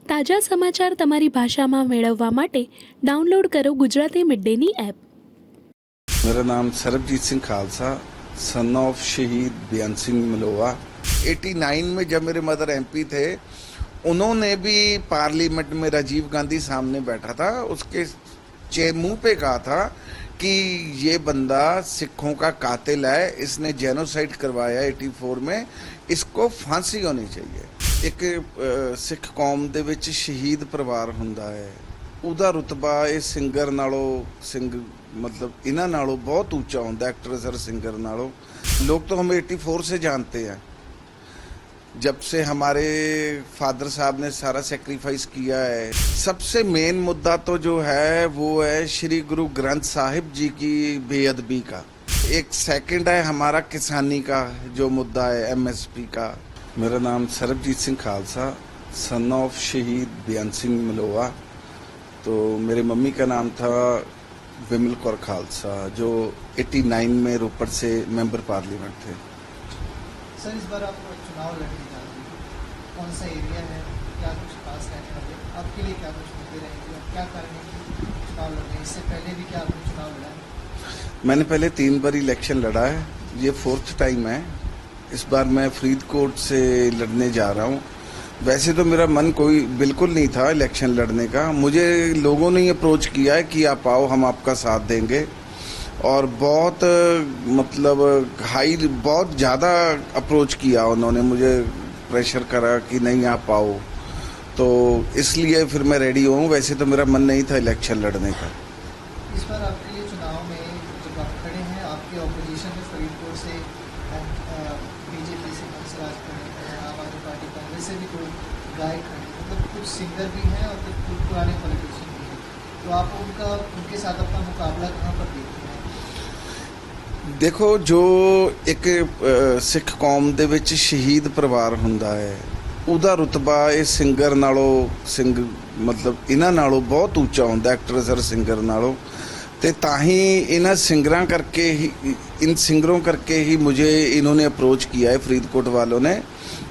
તાજા સમાચાર તમારી ભાષામાં મેળવવા માટે ડાઉનલોડ કરો ગુજરાતી મિડ ડેની એપ। मेरा नाम सरबजीत सिंह खालसा, सन ऑफ शहीद बेअंत सिंह मलोआ। 89 में जब मेरे मदर एमपी थे, उन्होंने भी पार्लियामेंट में राजीव गांधी सामने बैठा था, उसके मुंह पे कहा था कि ये बंदा सिखों का कातिल है, इसने जेनोसाइड करवाया 84 में, इसको फांसी होनी चाहिए। एक सिख कौम दे विच शहीद परिवार हुंदा है, ਉਹਦਾ ਰੁਤਬਾ ਇਹ ਸਿੰਗਰ ਨਾਲੋਂ मतलब इन्हां नालों बहुत ऊंचा होता है, एक्ट्रेस और सिंगर नालों। लोग तो हमें 84 से जानते हैं, जब से हमारे फादर साहब ने सारा सेक्रीफाइस किया है। सबसे मेन मुद्दा तो जो है वो है श्री गुरु ग्रंथ साहिब जी की बेअदबी का। एक सेकंड है हमारा किसानी का जो मुद्दा है, MSP का। मेरा नाम सरबजीत सिंह खालसा, सन ऑफ शहीद बेअंत सिंह मलोआ। तो मेरे मम्मी का नाम था विमल कौर खालसा, जो 89 में रोपड़ से मेंबर पार्लियामेंट थे। सर, इस बार आप चुनाव लड़ने जा रहे हैं, कौन सा एरिया है, क्या कुछ खास रहने वाले, आपके लिए क्या कुछ मुद्दे रहेंगे, क्या कारण है कि चुनाव लड़ने? इससे पहले भी क्या आपने चुनाव लड़ा है? मैंने पहले 3 बार इलेक्शन लड़ा है, ये 4th टाइम है। इस बार मैं फरीदकोट से लड़ने जा रहा हूँ। वैसे तो मेरा मन कोई बिल्कुल नहीं था इलेक्शन लड़ने का, मुझे लोगों ने अप्रोच किया है कि आप आओ, हम आपका साथ देंगे। और बहुत मतलब बहुत ज़्यादा अप्रोच किया उन्होंने, मुझे प्रेशर करा कि नहीं आप आओ, तो इसलिए फिर मैं रेडी हूँ। वैसे तो मेरा मन नहीं था इलेक्शन लड़ने का। इस बार आपके लिए चुनाव में जब आप खड़े हैं, आपके ऑपोजिशन में फरीदकोट से बीजेपी से हंसराज खड़े हैं, आम आदमी पार्टी कांग्रेस से भी कोई गायक खड़े हैं, मतलब कुछ सिंगर भी हैं और कुछ पुराने पॉलिटिशियन भी हैं, तो आप उनके साथ अपना मुकाबला कहाँ पर देखते हैं? देखो, जो एक सिख कौम दे विच शहीद परिवार हुंदा है, ਉਹਦਾ ਰੁਤਬਾ ਇਹ ਸਿੰਗਰ ਨਾਲੋਂ मतलब ਇਹਨਾਂ ਨਾਲੋਂ ਬਹੁਤ ਉੱਚਾ ਹੁੰਦਾ, एक्ट्रेस और सिंगर नालों। तो ताही इन सिंगरों करके ही मुझे इन्होंने अप्रोच किया है, फरीदकोट वालों ने,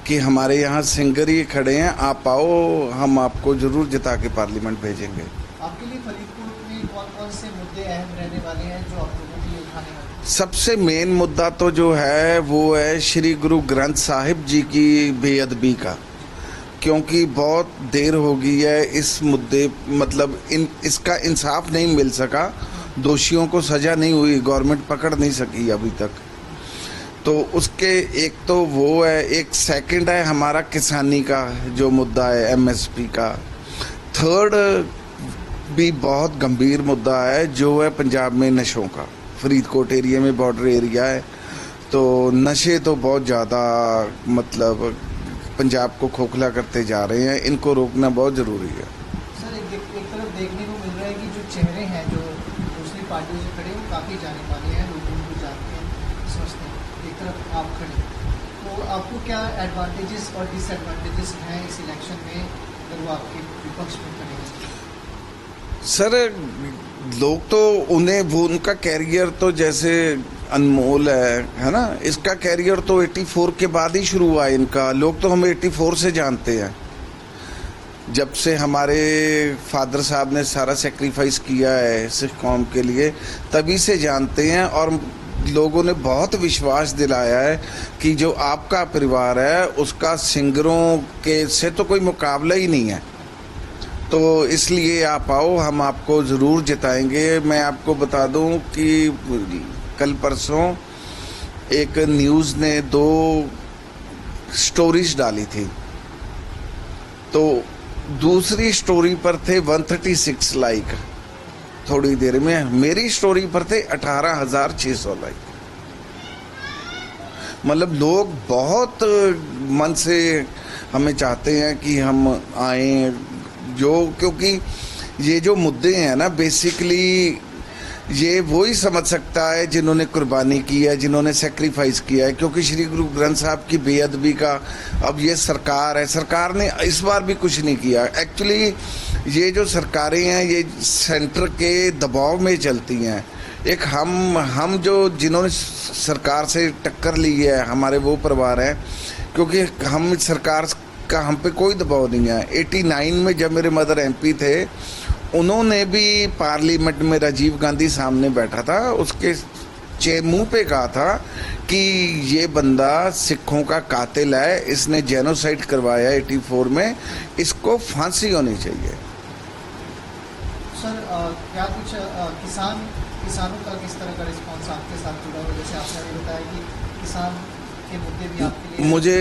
कि हमारे यहाँ सिंगर ही खड़े हैं, आप आओ, हम आपको ज़रूर जिता के पार्लियामेंट भेजेंगे। आपके लिए फरीदकोट में कौन-कौन से मुद्दे अहम रहने वाले हैं जो आप लोगों के लिए उठाने वाले हैं? सबसे मेन मुद्दा तो जो है वो है श्री गुरु ग्रंथ साहिब जी की बेअदबी का, क्योंकि बहुत देर हो गई है इस मुद्दे, मतलब इसका इंसाफ नहीं मिल सका, दोषियों को सज़ा नहीं हुई, गवर्नमेंट पकड़ नहीं सकी अभी तक। तो उसके एक तो वो है, एक सेकंड है हमारा किसानी का जो मुद्दा है, MSP का। थर्ड भी बहुत गंभीर मुद्दा है जो है पंजाब में नशों का। फरीदकोट एरिया में बॉर्डर एरिया है, तो नशे तो बहुत ज़्यादा मतलब पंजाब को खोखला करते जा रहे हैं, इनको रोकना बहुत ज़रूरी है। सर, एक तरफ देखने को मिल रहा है कि जो चेहरे हैं जो दूसरी पार्टियों से खड़े, वो काफ़ी जाने वाले हैं, लोग उनको जानते हैं, समझते हैं। एक तरफ आप खड़े, तो आपको क्या एडवांटेजेस और डिसएडवांटेजेस हैं इस इलेक्शन में अगर वो आपके विपक्ष में खड़े हैं? सर, लोग तो उनका कैरियर तो जैसे अनमोल है ना, इसका कैरियर तो 84 के बाद ही शुरू हुआ है इनका। लोग तो हमें 84 से जानते हैं, जब से हमारे फादर साहब ने सारा सेक्रीफाइस किया है सिख कौम के लिए, तभी से जानते हैं। और लोगों ने बहुत विश्वास दिलाया है कि जो आपका परिवार है उसका सिंगरों के से तो कोई मुकाबला ही नहीं है, तो इसलिए आप आओ, हम आपको ज़रूर जिताएंगे। मैं आपको बता दूं कि कल परसों एक न्यूज़ ने 2 स्टोरीज डाली थी, तो दूसरी स्टोरी पर थे 136 लाइक, थोड़ी देर में मेरी स्टोरी पर थे 18,600 लाइक। मतलब लोग बहुत मन से हमें चाहते हैं कि हम आएँ, क्योंकि ये जो मुद्दे हैं ना, बेसिकली ये वही समझ सकता है जिन्होंने कुर्बानी की है, जिन्होंने सेक्रीफाइस किया है। क्योंकि श्री गुरु ग्रंथ साहब की बेअदबी का अब ये सरकार है, सरकार ने इस बार भी कुछ नहीं किया। एक्चुअली ये जो सरकारें हैं ये सेंटर के दबाव में चलती हैं। एक हम जो जिन्होंने सरकार से टक्कर ली है, हमारे वो परिवार हैं, क्योंकि हम सरकार का हम पे कोई दबाव नहीं है। 89 में जब मेरे मदर एमपी थे, उन्होंने भी पार्लियामेंट में राजीव गांधी सामने बैठा था, उसके मुंह पे कहा था कि ये बंदा सिखों का कातिल है, इसने जेनोसाइड करवाया 84 में, इसको फांसी होनी चाहिए। सर क्या कुछ किसानों का किस तरह का रिस्पांस आपके साथ जुड़ा हुआ, जैसे आपने अभी बताया कि किसान के मुद्दे भी आपके लिए मुझे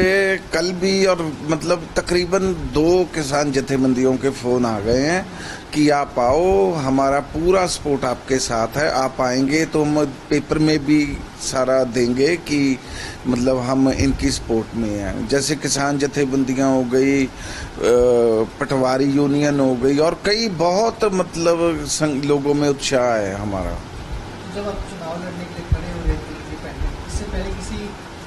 कल भी और मतलब तकरीबन 2 किसान जथेबंदियों के फ़ोन आ गए हैं कि आप आओ, हमारा पूरा सपोर्ट आपके साथ है, आप आएंगे तो हम पेपर में भी सारा देंगे कि मतलब हम इनकी सपोर्ट में हैं। जैसे किसान जथेबंदियां हो गई, पटवारी यूनियन हो गई, और कई बहुत मतलब लोगों में उत्साह है हमारा। जब आप चुनाव लड़ने के लिए खड़े हो रहे थे इंडिपेंडेंट, इससे पहले किसी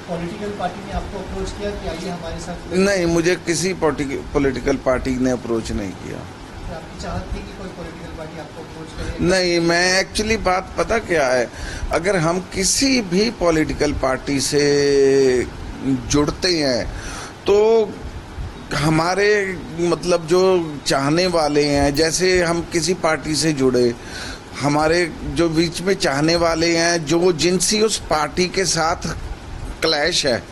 पॉलिटिकल पार्टी ने आपको अप्रोच किया कि आइए हमारे साथ? नहीं, मुझे किसी पॉलिटिकल पार्टी ने अप्रोच नहीं किया। तो आपकी चाहत थी कि कोई पॉलिटिकल पार्टी आपको अप्रोच करे? नहीं, मैं एक्चुअली बात पता क्या है, अगर हम किसी भी पॉलिटिकल पार्टी से जुड़ते हैं तो हमारे मतलब जो चाहने वाले हैं, जैसे हम किसी पार्टी से जुड़े, हमारे जो बीच में चाहने वाले हैं जो जिनसी उस पार्टी के साथ क्लैश है,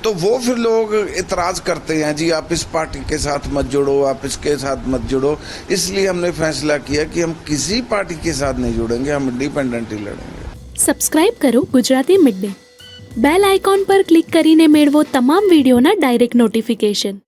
तो वो फिर लोग इतराज़ करते हैं, जी आप इस पार्टी के साथ मत जुड़ो, आप इसके साथ मत जुड़ो। इसलिए हमने फैसला किया कि हम किसी पार्टी के साथ नहीं जुड़ेंगे, हम इंडिपेंडेंट ही लड़ेंगे। સબસ્ક્રાઇબ કરો Gujarati mid day. Bell icon પર ક્લિક કરીને મેળવો તમામ વિડીયોના ડાયરેક્ટ નોટિફિકેશન.